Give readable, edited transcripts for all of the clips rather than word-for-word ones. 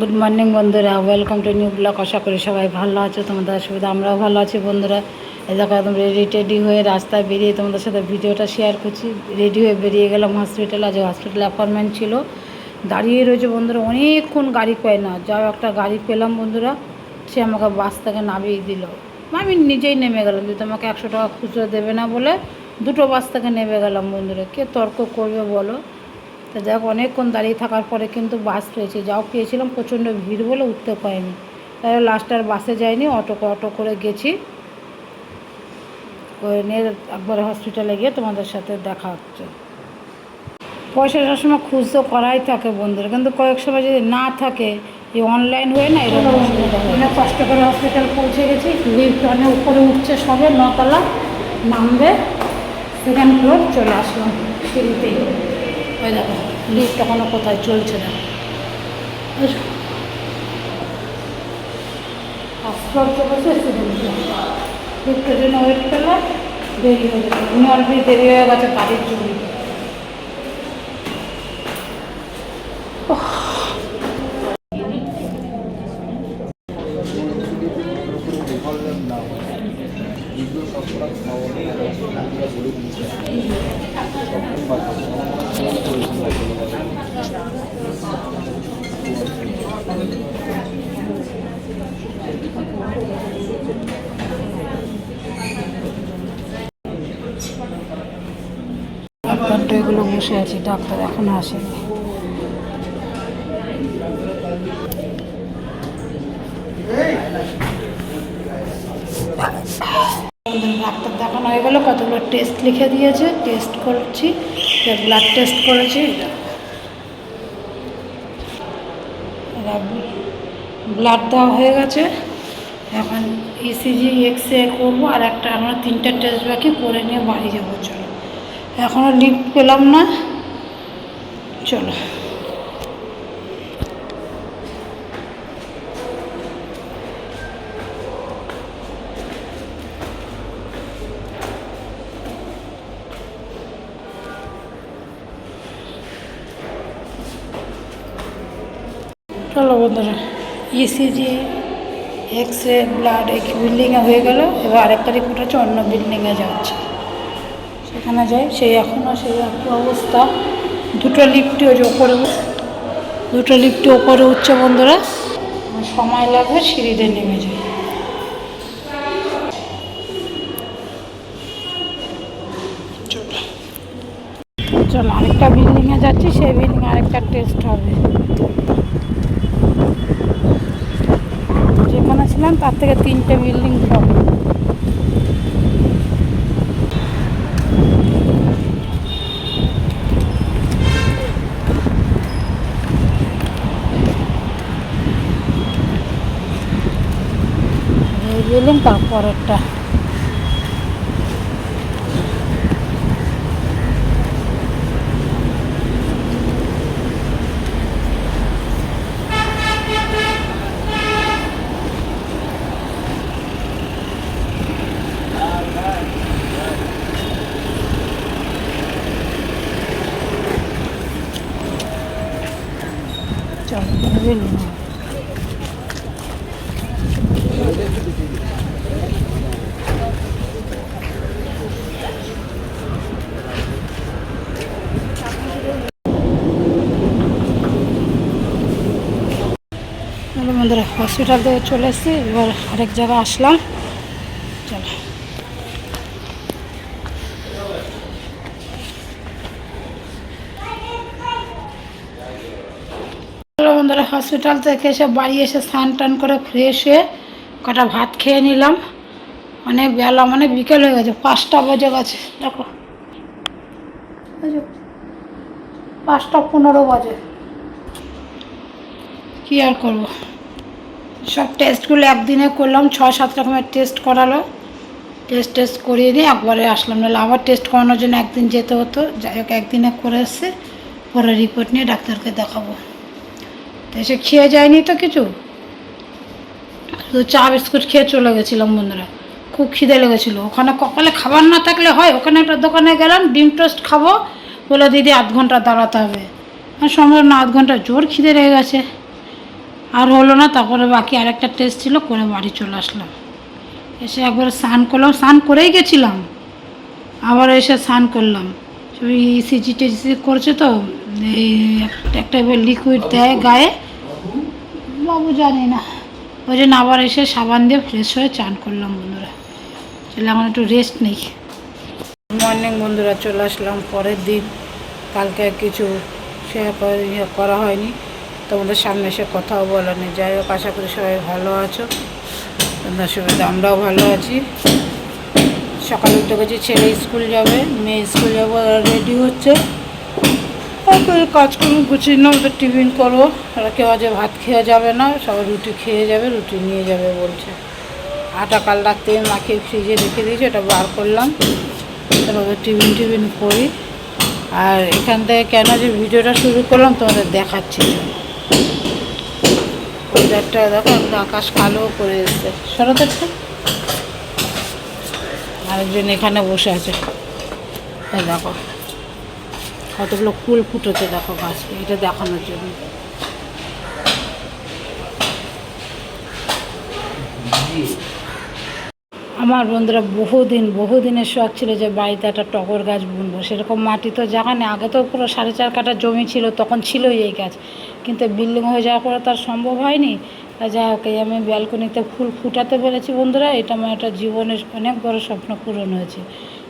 Good morning বন্ধুরা, welcome to new blog. আশা করি সবাই ভালো আছো, তোমাদের সুবিধা আমরাও ভালো আছি বন্ধুরা। এই দেখো একদম রেডি টেডি হয়ে রাস্তায় বেরিয়ে তোমাদের সাথে ভিডিওটা শেয়ার করছি। রেডি হয়ে বেরিয়ে গেলাম হসপিটালে। আজ হসপিটালে অ্যাপয়েন্টমেন্ট ছিল, দাঁড়িয়ে রয়েছে বন্ধুরা অনেকক্ষণ, গাড়ি পায় না। যাও একটা গাড়ি পেলাম বন্ধুরা, সে আমাকে বাস থেকে নামিয়ে দিল। আমি নিজেই নেমে গেলাম, যে তোমাকে 100 টাকা খুচরো দেবে না বলে দুটো বাস থেকে নেমে গেলাম বন্ধুরা। কে তর্ক করবে বলো? তো যাক, অনেকক্ষণ দাঁড়িয়ে থাকার পরে কিন্তু বাস পেয়েছি। যাও পেয়েছিলাম, প্রচণ্ড ভিড় বলে উঠতে পারিনি, তাই লাস্ট আর বাসে যাইনি, অটো করে গেছি। করে নিয়ে একবার হসপিটালে গিয়ে তোমাদের সাথে দেখা হচ্ছে। পয়সা সবসময় খুঁজ তো করাই থাকে বন্ধুরা, কিন্তু কয়েক সময় যদি না থাকে, এই অনলাইন হয়ে না এরকম অসুবিধা হয়। অনেক কষ্ট করে হসপিটাল পৌঁছে গেছি। লিফট অনেক উপরে উঠছে, সবে 9 তলা নামবে, সেকেন্ড ফ্লোর চলে আসলাম সিঁড়িতেই। ওই দেখো লিফট এখনও কোথায় চলছে না। ফার্স্ট ফ্লোর চলেছে, সেকেন্ড ফ্লোর। লিফটের জন্য ওয়েট করলে দেরি হয়ে গেছে, অলরেডি দেরি হয়ে গেছে গাড়ির জন্য। ডাক্তারটা এগুলো বসে আছে, ডাক্তার এখনো আসেনি। ডাক্তার দেখানো হয়ে গেলো, কতগুলো টেস্ট লিখে দিয়েছে, টেস্ট করছি। ব্লাড টেস্ট করেছি, ব্লাড দেওয়া হয়ে গেছে। এখন ইসিজি এক্সরে করবো, আর একটা আমরা 3টে টেস্ট বাকি করে নিয়ে বাড়ি যাবো। চলো, এখনও লিফট পেলাম না, চলো। চলো বন্ধুরা, ইসিজি এক্সরে ব্লাড এক বিল্ডিংয়ে হয়ে গেল। এবার আরেকটা রিপোর্ট আছে, অন্য বিল্ডিংয়ে যাচ্ছে, সেখানে যাই। সেই এখনও সেই একই অবস্থা। দুটো লিফটে ওপরে উঠছে বন্ধুরা, সময় লাগবে, সিঁড়িতে নেমে যায়। চলো আরেকটা বিল্ডিংয়ে যাচ্ছি, সেই বিল্ডিংয়ে আরেকটা টেস্ট হবে। যেখানে ছিলাম তার থেকে 3টে বিল্ডিং হবে। এই বিল্ডিং, তারপরেরটা। চলো বিল্ডিং। বন্ধুরা, হসপিটাল থেকে চলে এসেছি, এবার আরেক জায়গায় আসলাম। চলো বন্ধুরা, হসপিটাল থেকে এসে বাড়ি এসে স্নান টান করে ফ্রেশ হয়ে কটা ভাত খেয়ে নিলাম। অনেক বেলা, মানে বিকেল হয়ে গেছে, 5টা বেজে গেছে। দেখো 5টা 15 বাজে। কী আর করবো, সব টেস্টগুলো একদিনে করলাম। 6-7 রকমের টেস্ট করালো, টেস্ট করিয়ে নিয়ে একবারে আসলাম, নাহলে আবার টেস্ট করানোর জন্য একদিন যেতে হতো। যাই হোক, একদিনে করে এসছে, পরে রিপোর্ট নিয়ে ডাক্তারকে দেখাবো। তো এসে খেয়ে যায়নি তো কিছু, তো চা বিস্কুট খেয়ে চলে গেছিলাম বন্ধুরা। খুব খিদে লেগেছিলো। ওখানে কপালে খাবার না থাকলে হয়, ওখানে একটা দোকানে গেলাম, ডিম টোস্ট খাবো বলে দিদি 1/2 ঘন্টা দাঁড়াতে হবে। আর সম্ভব না, 1/2 ঘন্টা, জোর খিদে লেগে গেছে। আর হলো না, তারপরে বাকি আরেকটা টেস্ট ছিল, করে বাড়ি চলে আসলাম। এসে একবার স্নান করলাম, স্নান করেই গেছিলাম, আবার এসে স্নান করলাম। ওই ইসিজি টিসিজি করছে তো, এই একটা এবার লিকুইড দেয় গায়ে, বাবু জানি না, ওই জন্য আবার এসে সাবান দিয়ে ফ্রেশ হয়ে চান করলাম বন্ধুরা। চলে এখন একটু রেস্ট নেই। গুড মর্নিং বন্ধুরা, চলে আসলাম পরের দিন। কালকে কিছু শেয়ার করা হয়নি, তোমাদের সামনে এসে কথাও বলা নেই। যাই হোক, আশা করি সবাই ভালো আছো, তোমাদের সুবিধা আমরাও ভালো আছি। সকালে উঠে গেছি, ছেলে স্কুল যাবে, মেয়ে স্কুল যাবো, রেডি হচ্ছে। তারপরে কাজকর্ম গুছিয়ে না, ওদের টিফিন করবো। ওরা কেউ আজ ভাত খেয়ে যাবে না, সবাই রুটি খেয়ে যাবে, রুটি নিয়ে যাবে বলছে। আটা কাল রাত্রে মাখিয়ে ফ্রিজে রেখে দিয়েছি, ওটা বার করলাম। তারপর ওদের টিফিন করি। আর এখান থেকে কেন যে ভিডিওটা শুরু করলাম তোমাদের দেখাচ্ছি। ওয়েদারটা দেখো, আকাশ কালো করে এসছে। সরোদেরটা আরেকজন এখানে বসে আছে, দেখো কতগুলো ফুল ফুটেছে, দেখো গাছ, এটা দেখানোর জন্য। আমার বন্ধুরা বহুদিনের শখ ছিল যে বাড়িতে একটা টগর গাছ বুনবো। সেরকম মাটি তো জায়গা নেই, আগে তো পুরো 4.5 কাঠা জমি ছিল, তখন ছিলই এই গাছ, কিন্তু বিল্ডিং হয়ে যাওয়ার পরে তার সম্ভব হয়নি। যাই হোক, আমি ব্যালকনিতে ফুল ফুটাতে পেরেছি বন্ধুরা, এটা আমার একটা জীবনের অনেক বড় স্বপ্ন পূরণ হয়েছে।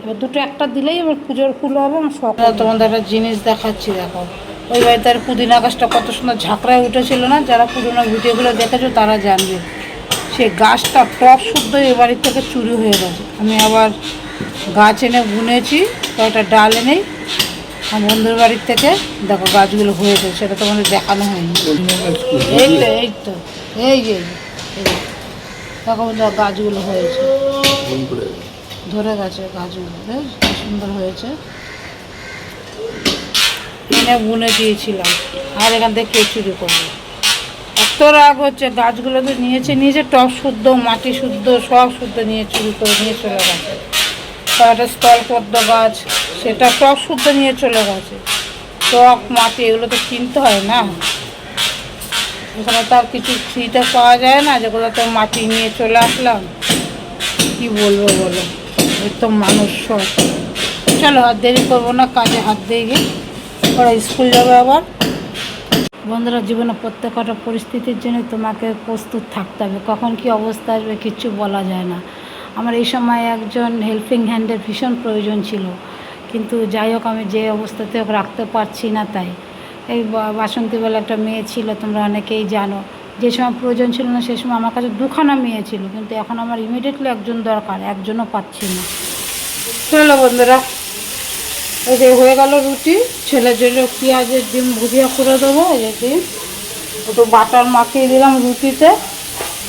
এবার দুটো একটা দিলেই আমার পুজোর ফুল হবে আমার শখ। তোমাদের একটা জিনিস দেখাচ্ছি, দেখো ওই বাড়িতে আর পুদিনা গাছটা কত সুন্দর ঝাঁকড়ায় উঠেছিল না, যারা পুরোনো ভিডিওগুলো দেখেছো তারা জানবে। সেই গাছটা টপ শুদ্ধ এ বাড়ির থেকে চুরি হয়ে গেছে। আমি আবার গাছ এনে বুনেছি, কয়েকটা ডাল এনেই আমার বন্ধুর বাড়ির থেকে, দেখো গাছগুলো হয়েছে, সেটা তোমাদের দেখানো হয়নি। এই যে দেখো বন্ধুরা, গাছগুলো হয়েছে, ধরে গেছে গাছগুলো, বেশ সুন্দর হয়েছে। এনে বুনে দিয়েছিলাম, আর এখান থেকে কে চুরি করবে। এত রাগ হচ্ছে, গাছগুলো তো নিয়েছে টক শুদ্ধ, মাটি শুদ্ধ, সব শুদ্ধ নিয়ে চুরি করে নিয়ে চলে গেছে। তার একটা স্থলপদ্ম গাছ, সেটা টক শুদ্ধ নিয়ে চলে গেছে। টক মাটি এগুলো তো কিনতে হয় না, এখানে তো আর কিছু ফ্রিতে পাওয়া যায় না, যেগুলো তো মাটি নিয়ে চলে আসলাম। কি বলবো বলো, এর তো মানুষ সব। চলো আর দেরি করবো না, কাজে হাত দিয়ে গিয়ে, ওরা স্কুল যাবে আবার। বন্ধুরা, জীবনে প্রত্যেকটা পরিস্থিতির জন্য তোমাকে প্রস্তুত থাকতে হবে, কখন কি অবস্থা আসবে কিচ্ছু বলা যায় না। আমার এই সময় একজন হেল্পিং হ্যান্ডের ভীষণ প্রয়োজন ছিল, কিন্তু যাই হোক আমি যে অবস্থাতে রাখতে পারছি না। তাই এই বাসন্তী বলে একটা মেয়ে ছিল, তোমরা অনেকেই জানো। যে সময় প্রয়োজন ছিল না সে সময় আমার কাছে 2খানা মেয়ে ছিল, কিন্তু এখন আমার ইমিডিয়েটলি একজন দরকার, একজনও পাচ্ছি না। চলো বন্ধুরা, এই যে হয়ে গেল রুটি, ছেলের জন্য পেঁয়াজের ডিম ভুজিয়া করে দেবো। এই যে ডিম একটু বাটার মাখিয়ে দিলাম রুটিতে,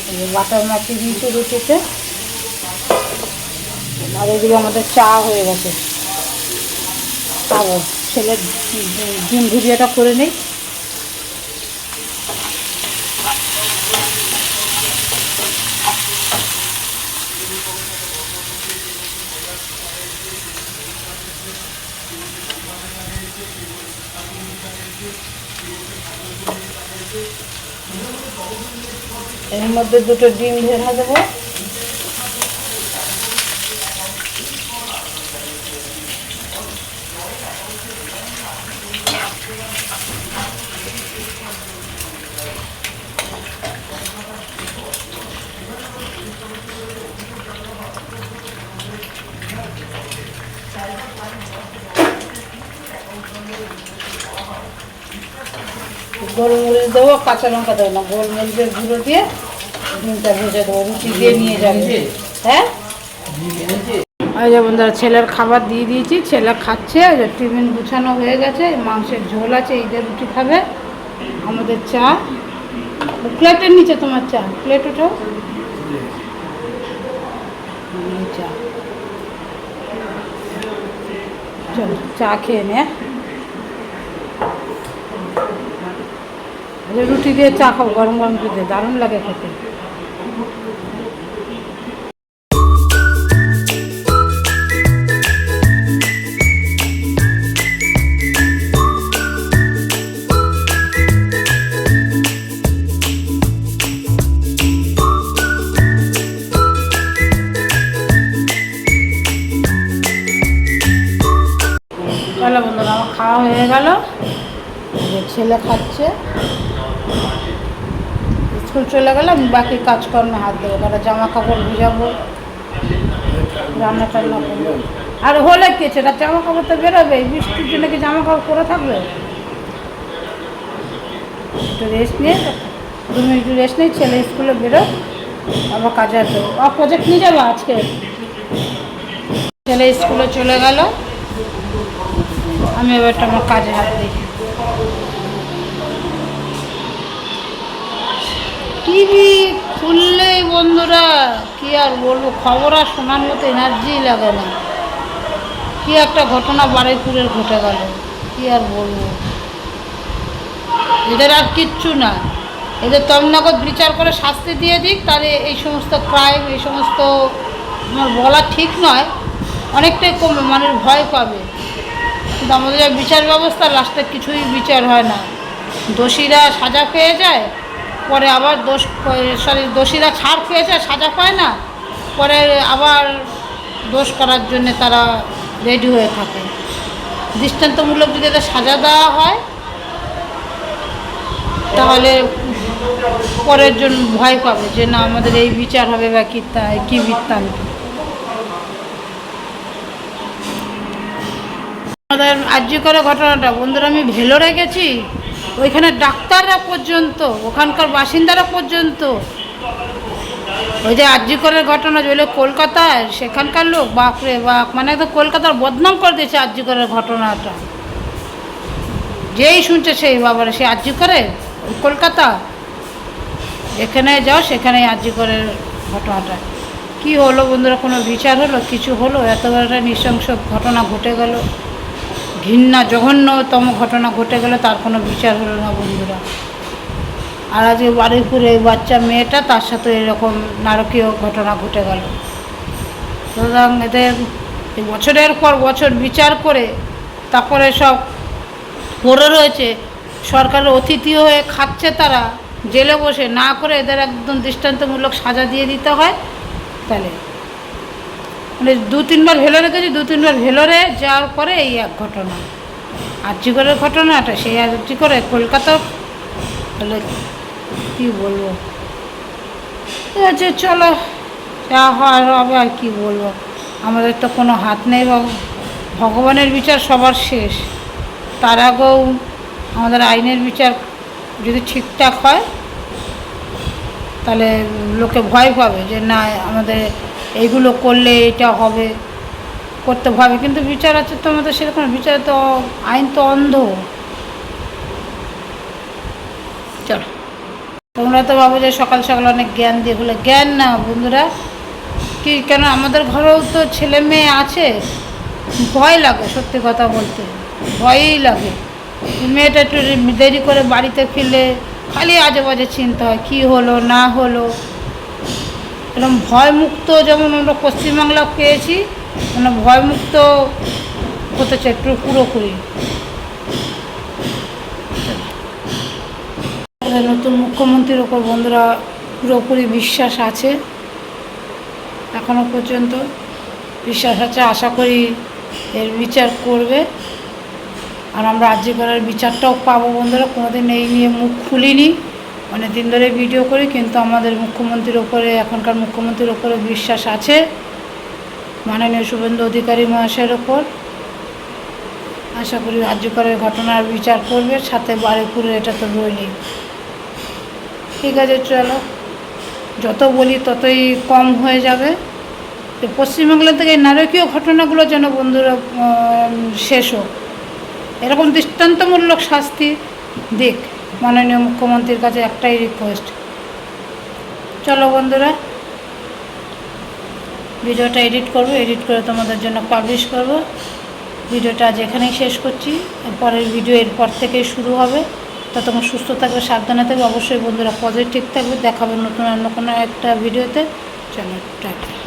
এই যে বাটার মাখিয়ে দিয়েছি রুটিতে। আর এদিকে আমাদের চা হয়ে গেছে, খাবো। ছেলের ডিম ভুজিয়াটা করে নিই। এর মধ্যে দুটো ডিম ভেঙে দেবো। গোলমরিচ দেবো, কাঁচা লঙ্কা দেবো না, গোলমরিচের গুঁড়ো দিয়ে ডিমটা ভেজে দেবো, রুটি দিয়ে নিয়ে যাবে। হ্যাঁ, ওই যে বন্ধুরা, ছেলের খাবার দিয়ে দিয়েছি, ছেলে খাচ্ছে। টিফিন গুছানো হয়ে গেছে, মাংসের ঝোল আছে, ঈদের রুটি খাবে। আমাদের চা প্লেটের নিচে, তোমার চা প্লেট ওঠো, চা। চলো চা খেয়ে নে। রুটি দিয়ে চা খাও, গরম গরম রুটি দিয়ে দারুণ লাগে খেতে। ছেলে খাচ্ছে, স্কুল চলে গেলে আমি বাকি কাজকর্মে হাত দেবো, কারণ জামা কাপড় ভিজাবো, রান্না টান্না করবো। আর হলে কি সেটা জামা কাপড় তো বেরোবে, বৃষ্টির জন্য কি জামা কাপড় পরে থাকবে? একটু রেস্ট নিয়ে 2 মিনিট রেস্ট নিয়ে ছেলে স্কুলে বেরো, আবার কাজে আসবো। আর প্রজেক্ট নিয়ে যাবো আজকে। ছেলে স্কুলে চলে গেল, আমি এবার আমার কাজে হাত দিই। টিভি খুললেই বন্ধুরা কি আর বলবো, খবর আর শোনার মতো এনার্জি লাগে না। কি একটা ঘটনা বারুইপুরের ঘটে গেল, কি আর বলবো। এদের আর কিচ্ছু না, এদের তমনগর বিচার করে শাস্তি দিয়ে দিক, তাহলে এই সমস্ত ক্রাইম, এই সমস্ত আমার বলা ঠিক নয়, অনেকটাই কমবে, মানুষ ভয় পাবে। কিন্তু আমাদের যা বিচার ব্যবস্থা, লাস্টে কিছুই বিচার হয় না। দোষীরা সাজা পেয়ে যায়, পরে আবার দোষীরা ছাড় পেয়ে যায়, সাজা পায় না, পরে আবার দোষ করার জন্যে তারা রেডি হয়ে থাকে। দৃষ্টান্তমূলক যদি এদের সাজা দেওয়া হয়, তাহলে পরের জন্য ভয় পাবে যে না আমাদের এই বিচার হবে বা কী বৃত্তান্ত। আমাদের আর্জি করা ঘটনাটা বন্ধুরা, আমি ভেলোরে গেছি, ওইখানে ডাক্তাররা পর্যন্ত, ওখানকার বাসিন্দারা পর্যন্ত, ওই যে আর্জি করার ঘটনা যেগুলো কলকাতায়, সেখানকার লোক বাপরে বাপ, মানে একদম কলকাতার বদনাম করে দিয়েছে আর্জি করার ঘটনাটা। যেই শুনছে সেই বাবারা সে আর্জি করে কলকাতা, এখানে যাও সেখানে আর্জি করার ঘটনাটা কি হলো বন্ধুরা, কোনো বিচার হলো, কিছু হলো? এত বড় একটা নৃশংস ঘটনা ঘটে গেল, ঘৃণা জঘন্যতম ঘটনা ঘটে গেল, তার কোনো বিচার হলো না বন্ধুরা। আর আজকে বারুইপুরে বাচ্চা মেয়েটা, তার সাথে এরকম নারকীয় ঘটনা ঘটে গেল। সুতরাং এদের বছরের পর বছর বিচার করে তারপরে সব পড়ে রয়েছে, সরকারের অতিথি হয়ে খাচ্ছে তারা, জেলে বসে না করে এদের একদম দৃষ্টান্তমূলক সাজা দিয়ে দিতে হয়। তাহলে মানে 2-3 বার ভেলোরে গেছি, 2-3 বার ভেলোরে যাওয়ার পরে এই এক ঘটনা, আর্জি করার ঘটনাটা, সেই আর্জি করে কলকাতা। তাহলে কী বলবো, ঠিক আছে চলো, যা হয় হবে, আর কি বলবো। আমাদের তো কোনো হাত নেই, ভগবানের বিচার সবার শেষ, তার আগেও আমাদের আইনের বিচার যদি ঠিকঠাক হয়, তাহলে লোকে ভয় পাবে যে না আমাদের এইগুলো করলে এটা হবে, করতে ভাবে। কিন্তু বিচার আছে তো আমাদের সেরকম, বিচার তো, আইন তো অন্ধ। চলো, তোমরা তো ভাবো যে সকাল সকাল অনেক জ্ঞান দিয়ে, বলে জ্ঞান না বন্ধুরা। কি কেন আমাদের ঘরেও তো ছেলে মেয়ে আছে, ভয় লাগে, সত্যি কথা বলতে ভয়ই লাগে। মেয়েটা একটু দেরি করে বাড়িতে ফিরলে খালি আজে বাজে চিন্তা হয়, কী হলো না হলো। এরকম ভয়মুক্ত যেমন আমরা পশ্চিমবাংলা পেয়েছি, মানে ভয়মুক্ত হতে চাই একটু পুরোপুরি। নতুন মুখ্যমন্ত্রীর ওপর বন্ধুরা পুরোপুরি বিশ্বাস আছে, এখনও পর্যন্ত বিশ্বাস আছে। আশা করি এর বিচার করবে, আর আমরা আর্জি করার বিচারটাও পাবো বন্ধুরা। কোনোদিন এই নিয়ে মুখ খুলিনি, অনেক দিন ধরে ভিডিও করি, কিন্তু আমাদের মুখ্যমন্ত্রীর ওপরে, এখনকার মুখ্যমন্ত্রীর ওপরে বিশ্বাস আছে, মাননীয় শুভেন্দু অধিকারী মহাশয়ের ওপর। আশা করি আর্জি করার ঘটনার বিচার করবে, সাথে বারুইপুরের এটা তো রইলই। ঠিক আছে চলো, যত বলি ততই কম হয়ে যাবে। পশ্চিমবাংলা থেকে নারকীয় ঘটনাগুলো যেন বন্ধুরা শেষ হোক, এরকম দৃষ্টান্তমূলক শাস্তি দিক মাননীয় মুখ্যমন্ত্রীর কাছে, একটাই রিকোয়েস্ট। চলো বন্ধুরা, ভিডিওটা এডিট করব, এডিট করে তোমাদের জন্য পাবলিশ করব। ভিডিওটা আজ এখানেই শেষ করছি, পরের ভিডিও এরপর থেকেই শুরু হবে। ততক্ষণ সুস্থ থাকবে, সাবধানে থাকবে, অবশ্যই বন্ধুরা পজিটিভ থাকবে। দেখাবে নতুন অন্য কোনো একটা ভিডিওতে। চলো টাটা।